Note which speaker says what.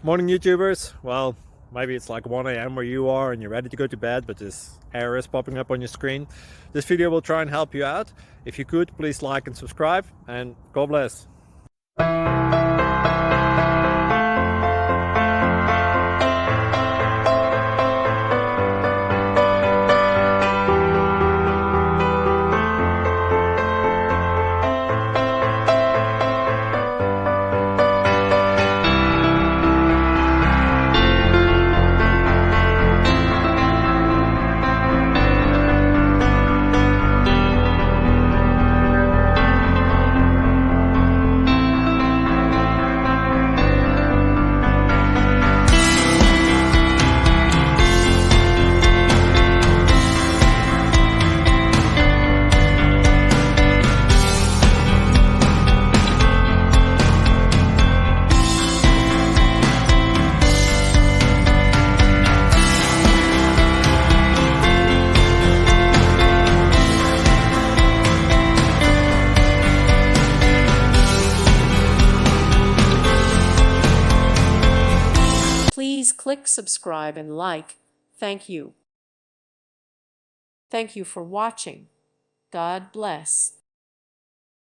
Speaker 1: Morning YouTubers. Well, maybe it's like 1 a.m. where you are and you're ready to go to bed, but this error is popping up on your screen. This video will try and help you out. If you could, please like and subscribe, and God bless.
Speaker 2: Please click subscribe and like. Thank you. Thank you for watching. God bless.